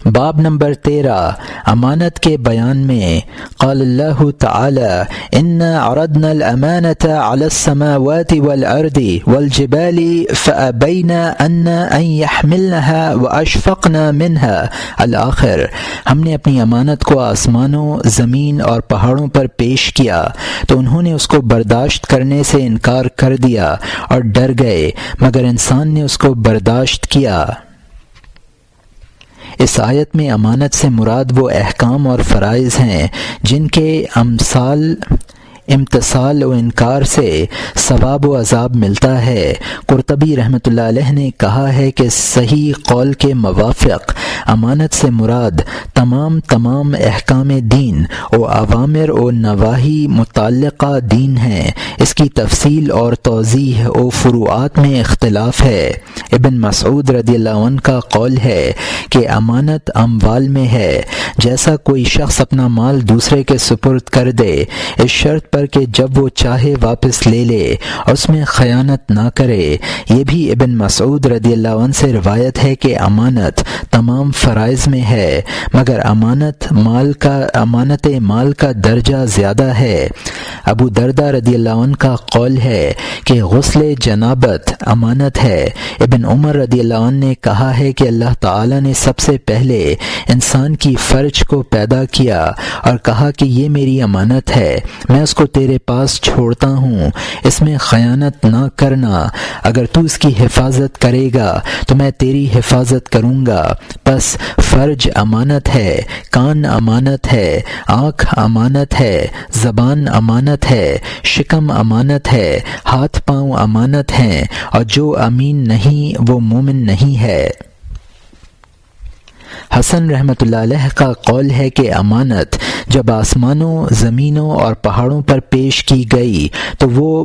باب نمبر 13 امانت کے بیان میں۔ قال اللہ تعالی انا عرضنا الامانة على السماوات والارض والجبال فابین ان يحملنها واشفقن منها الآخر۔ ہم نے اپنی امانت کو آسمانوں، زمین اور پہاڑوں پر پیش کیا تو انہوں نے اس کو برداشت کرنے سے انکار کر دیا اور ڈر گئے، مگر انسان نے اس کو برداشت کیا۔ اس آیت میں امانت سے مراد وہ احکام اور فرائض ہیں جن کے امتثال و انکار سے ثواب و عذاب ملتا ہے۔ قرطبی رحمۃ اللہ علیہ نے کہا ہے کہ صحیح قول کے موافق امانت سے مراد تمام احکام دین و اوامر و نواہی متعلقہ دین ہیں۔ اس کی تفصیل اور توضیح و فروعات میں اختلاف ہے۔ ابن مسعود رضی اللہ عنہ کا قول ہے کہ امانت اموال میں ہے، جیسا کوئی شخص اپنا مال دوسرے کے سپرد کر دے اس شرط پر کہ جب وہ چاہے واپس لے لے اور اس میں خیانت نہ کرے۔ یہ بھی ابن مسعود رضی اللہ عنہ سے روایت ہے کہ امانت تمام فرائض میں ہے، مگر امانت مال کا درجہ زیادہ ہے۔ ابو درداء رضی اللہ عنہ کا قول ہے کہ غسل جنابت امانت ہے۔ ابن عمر رضی اللہ عنہ نے کہا ہے کہ اللہ تعالی نے سب سے پہلے انسان کی فرج کو پیدا کیا اور کہا کہ یہ میری امانت ہے، میں اس کو تیرے پاس چھوڑتا ہوں، اس میں خیانت نہ کرنا، اگر تو اس کی حفاظت کرے گا تو میں تیری حفاظت کروں گا۔ پس فرج امانت ہے، کان امانت ہے، آنکھ امانت ہے، زبان امانت ہے، شکم امانت ہے، ہاتھ پاؤں امانت ہیں، اور جو امین نہیں وہ مومن نہیں ہے۔ حسن رحمۃ اللہ علیہ کا قول ہے کہ امانت جب آسمانوں، زمینوں اور پہاڑوں پر پیش کی گئی تو وہ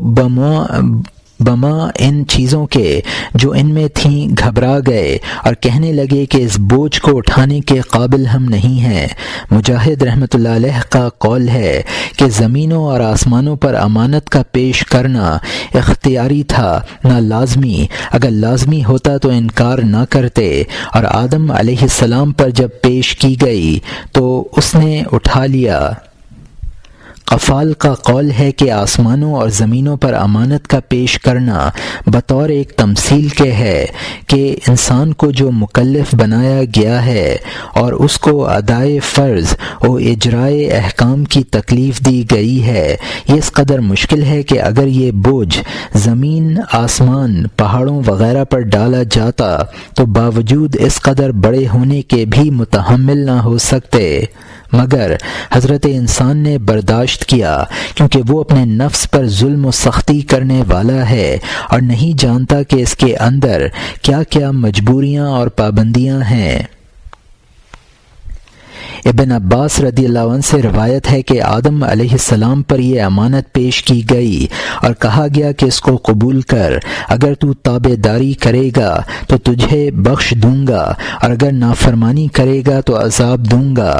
بما ان چیزوں کے جو ان میں تھیں گھبرا گئے اور کہنے لگے کہ اس بوجھ کو اٹھانے کے قابل ہم نہیں ہیں۔ مجاہد رحمۃ اللہ علیہ کا قول ہے کہ زمینوں اور آسمانوں پر امانت کا پیش کرنا اختیاری تھا نہ لازمی، اگر لازمی ہوتا تو انکار نہ کرتے، اور آدم علیہ السلام پر جب پیش کی گئی تو اس نے اٹھا لیا۔ قفال کا قول ہے کہ آسمانوں اور زمینوں پر امانت کا پیش کرنا بطور ایک تمثیل کے ہے کہ انسان کو جو مکلف بنایا گیا ہے اور اس کو ادائے فرض و اجرائے احکام کی تکلیف دی گئی ہے، یہ اس قدر مشکل ہے کہ اگر یہ بوجھ زمین، آسمان، پہاڑوں وغیرہ پر ڈالا جاتا تو باوجود اس قدر بڑے ہونے کے بھی متحمل نہ ہو سکتے، مگر حضرت انسان نے برداشت کیا کیونکہ وہ اپنے نفس پر ظلم و سختی کرنے والا ہے اور نہیں جانتا کہ اس کے اندر کیا کیا مجبوریاں اور پابندیاں ہیں۔ ابن عباس رضی اللہ عنہ سے روایت ہے کہ آدم علیہ السلام پر یہ امانت پیش کی گئی اور کہا گیا کہ اس کو قبول کر، اگر تو تابع داری کرے گا تو تجھے بخش دوں گا، اور اگر نافرمانی کرے گا تو عذاب دوں گا۔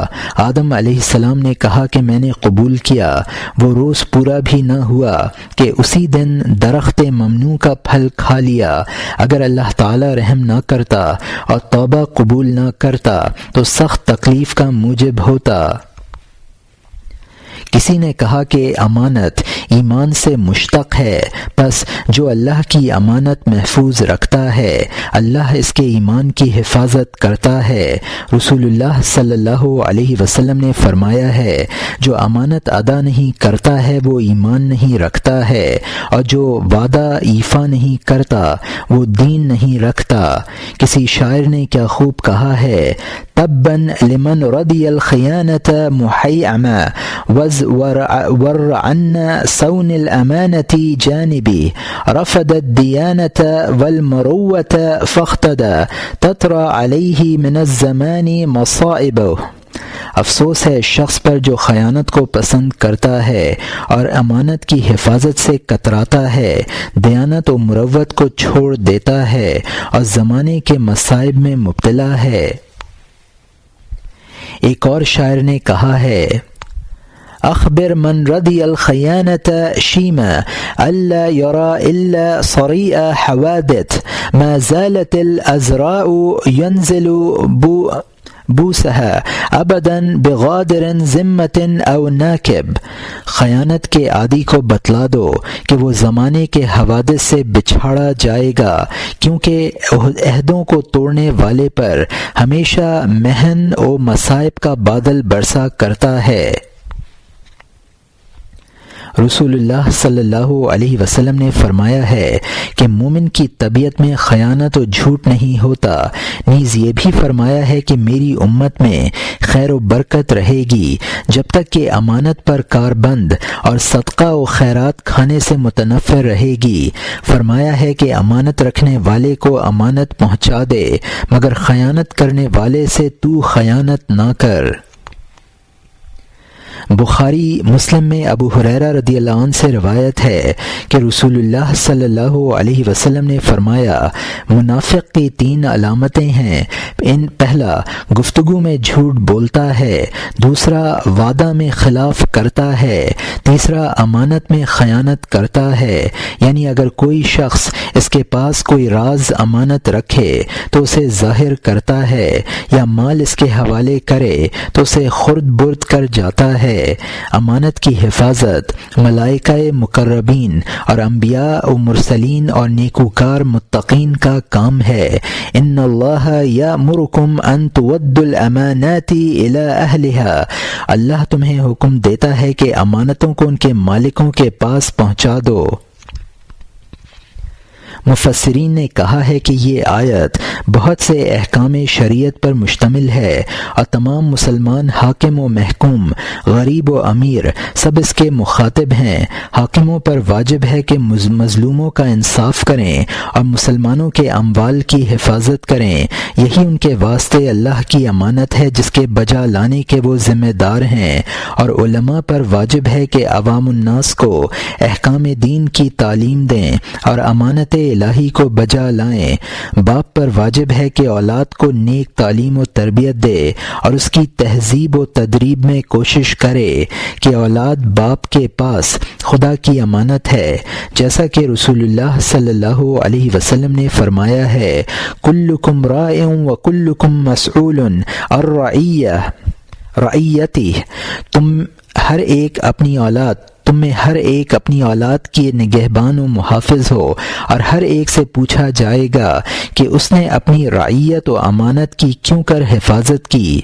آدم علیہ السلام نے کہا کہ میں نے قبول کیا۔ وہ روز پورا بھی نہ ہوا کہ اسی دن درخت ممنوع کا پھل کھا لیا۔ اگر اللہ تعالی رحم نہ کرتا اور توبہ قبول نہ کرتا تو سخت تکلیف کا موجب ہوتا۔ کسی نے کہا کہ امانت ایمان سے مشتق ہے، پس جو اللہ کی امانت محفوظ رکھتا ہے اللہ اس کے ایمان کی حفاظت کرتا ہے۔ رسول اللہ صلی اللہ علیہ وسلم نے فرمایا ہے جو امانت ادا نہیں کرتا ہے وہ ایمان نہیں رکھتا ہے، اور جو وعدہ ایفا نہیں کرتا وہ دین نہیں رکھتا۔ کسی شاعر نے کیا خوب کہا ہے، تباً لمن رضی الخیانة محیعما ورعن صون الأمانة جانبی رفض الدیانة والمروة فاقتدى تطرى علیہ من الزمان مصائبه۔ افسوس ہے اس شخص پر جو خیانت کو پسند کرتا ہے اور امانت کی حفاظت سے کتراتا ہے، دیانت و مروت کو چھوڑ دیتا ہے اور زمانے کے مصائب میں مبتلا ہے۔ ایک اور شاعر نے کہا ہے، اخبر من رضی الخیانة شیما الا یرى الا صریع حوادث ما زالت الازراء ينزل بوسها ابدا بغادر ذمة او ناکب، خیانت کے عادی کو بتلا دو کہ وہ زمانے کے حوادث سے بچھاڑا جائے گا، کیونکہ عہدوں کو توڑنے والے پر ہمیشہ محن و مصائب کا بادل برسا کرتا ہے۔ رسول اللہ صلی اللہ علیہ وسلم نے فرمایا ہے کہ مومن کی طبیعت میں خیانت و جھوٹ نہیں ہوتا، نیز یہ بھی فرمایا ہے کہ میری امت میں خیر و برکت رہے گی جب تک کہ امانت پر کاربند اور صدقہ و خیرات کھانے سے متنفر رہے گی۔ فرمایا ہے کہ امانت رکھنے والے کو امانت پہنچا دے، مگر خیانت کرنے والے سے تو خیانت نہ کر۔ بخاری مسلم میں ابو ہریرہ رضی اللہ عنہ سے روایت ہے کہ رسول اللہ صلی اللہ علیہ وسلم نے فرمایا، منافق کی 3 علامتیں ہیں، پہلا گفتگو میں جھوٹ بولتا ہے، دوسرا وعدہ میں خلاف کرتا ہے، تیسرا امانت میں خیانت کرتا ہے۔ یعنی اگر کوئی شخص اس کے پاس کوئی راز امانت رکھے تو اسے ظاہر کرتا ہے، یا مال اس کے حوالے کرے تو اسے خرد برد کر جاتا ہے۔ امانت کی حفاظت ملائکہ مقربین اور انبیاء و مرسلین اور نیکوکار متقین کا کام ہے۔ ان اللہ یأمرکم ان تؤدوا الامانات الی اہلھا، اللہ تمہیں حکم دیتا ہے کہ امانتوں کو ان کے مالکوں کے پاس پہنچا دو۔ مفسرین نے کہا ہے کہ یہ آیت بہت سے احکام شریعت پر مشتمل ہے اور تمام مسلمان حاکم و محکوم، غریب و امیر سب اس کے مخاطب ہیں۔ حاکموں پر واجب ہے کہ مظلوموں کا انصاف کریں اور مسلمانوں کے اموال کی حفاظت کریں، یہی ان کے واسطے اللہ کی امانت ہے جس کے بجا لانے کے وہ ذمہ دار ہیں۔ اور علماء پر واجب ہے کہ عوام الناس کو احکام دین کی تعلیم دیں اور امانت الہی کو بجا لائیں۔ باپ پر واجب ہے کہ اولاد کو نیک تعلیم و تربیت دے اور اس کی تہذیب و تدریب میں کوشش کرے کہ اولاد باپ کے پاس خدا کی امانت ہے، جیسا کہ رسول اللہ صلی اللہ علیہ وسلم نے فرمایا ہے، کلکم راع و کلکم مسئول عن رعیتہ، تم میں ہر ایک اپنی اولاد کی نگہبان و محافظ ہو، اور ہر ایک سے پوچھا جائے گا کہ اس نے اپنی رعیت و امانت کی کیوں کر حفاظت کی۔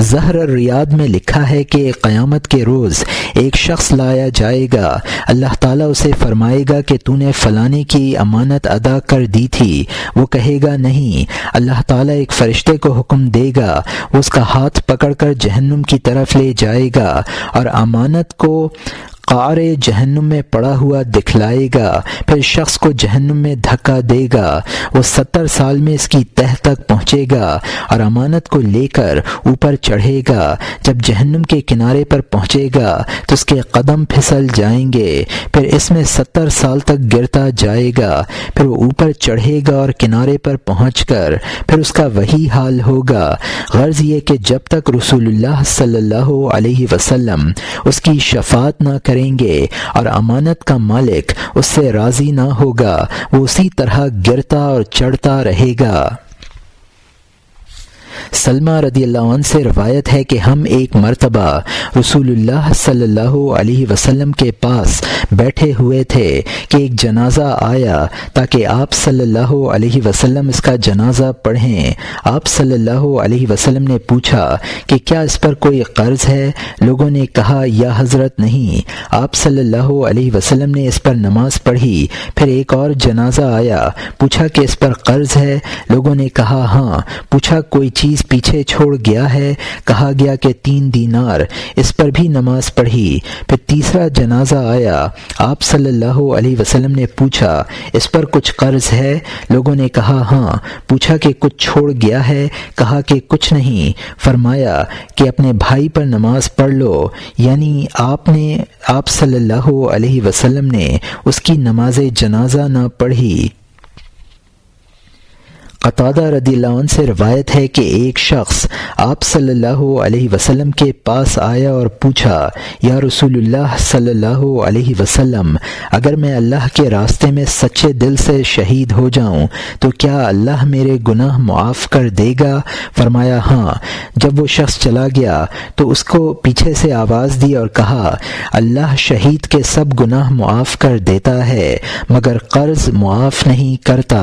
زہر الریاض میں لکھا ہے کہ قیامت کے روز ایک شخص لایا جائے گا، اللہ تعالیٰ اسے فرمائے گا کہ تو نے فلانے کی امانت ادا کر دی تھی، وہ کہے گا نہیں۔ اللہ تعالیٰ ایک فرشتے کو حکم دے گا، وہ اس کا ہاتھ پکڑ کر جہنم کی طرف لے جائے گا اور امانت کو قعر جہنم میں پڑا ہوا دکھلائے گا، پھر شخص کو جہنم میں دھکا دے گا، وہ 70 سال میں اس کی تہہ تک پہنچے گا اور امانت کو لے کر اوپر چڑھے گا۔ جب جہنم کے کنارے پر پہنچے گا تو اس کے قدم پھسل جائیں گے، پھر اس میں 70 سال تک گرتا جائے گا، پھر وہ اوپر چڑھے گا اور کنارے پر پہنچ کر پھر اس کا وہی حال ہوگا۔ غرض یہ کہ جب تک رسول اللہ صلی اللہ علیہ وسلم اس کی شفاعت نہ کریں گے اور امانت کا مالک اس سے راضی نہ ہوگا، وہ اسی طرح گرتا اور چڑھتا رہے گا۔ سلمہ رضی اللہ عنہ سے روایت ہے کہ ہم ایک مرتبہ رسول اللہ صلی اللہ علیہ وسلم کے پاس بیٹھے ہوئے تھے کہ ایک جنازہ آیا تاکہ آپ صلی اللہ علیہ وسلم اس کا جنازہ پڑھیں۔ آپ صلی اللہ علیہ وسلم نے پوچھا کہ کیا اس پر کوئی قرض ہے؟ لوگوں نے کہا یا حضرت نہیں۔ آپ صلی اللہ علیہ وسلم نے اس پر نماز پڑھی۔ پھر ایک اور جنازہ آیا، پوچھا کہ اس پر قرض ہے؟ لوگوں نے کہا ہاں۔ پوچھا کوئی چیز پیچھے چھوڑ گیا ہے؟ کہا گیا کہ 3 دینار۔ اس پر بھی نماز پڑھی۔ پھر تیسرا جنازہ آیا، آپ صلی اللہ علیہ وسلم نے پوچھا اس پر کچھ قرض ہے؟ لوگوں نے کہا ہاں۔ پوچھا کہ کچھ چھوڑ گیا ہے؟ کہا کہ کچھ نہیں۔ فرمایا کہ اپنے بھائی پر نماز پڑھ لو، یعنی آپ صلی اللہ علیہ وسلم نے اس کی نماز جنازہ نہ پڑھی۔ قتادہ رضی اللہ عنہ سے روایت ہے کہ ایک شخص آپ صلی اللہ علیہ وسلم کے پاس آیا اور پوچھا، یا رسول اللہ صلی اللہ علیہ وسلم، اگر میں اللہ کے راستے میں سچے دل سے شہید ہو جاؤں تو کیا اللہ میرے گناہ معاف کر دے گا؟ فرمایا ہاں۔ جب وہ شخص چلا گیا تو اس کو پیچھے سے آواز دی اور کہا، اللہ شہید کے سب گناہ معاف کر دیتا ہے مگر قرض معاف نہیں کرتا۔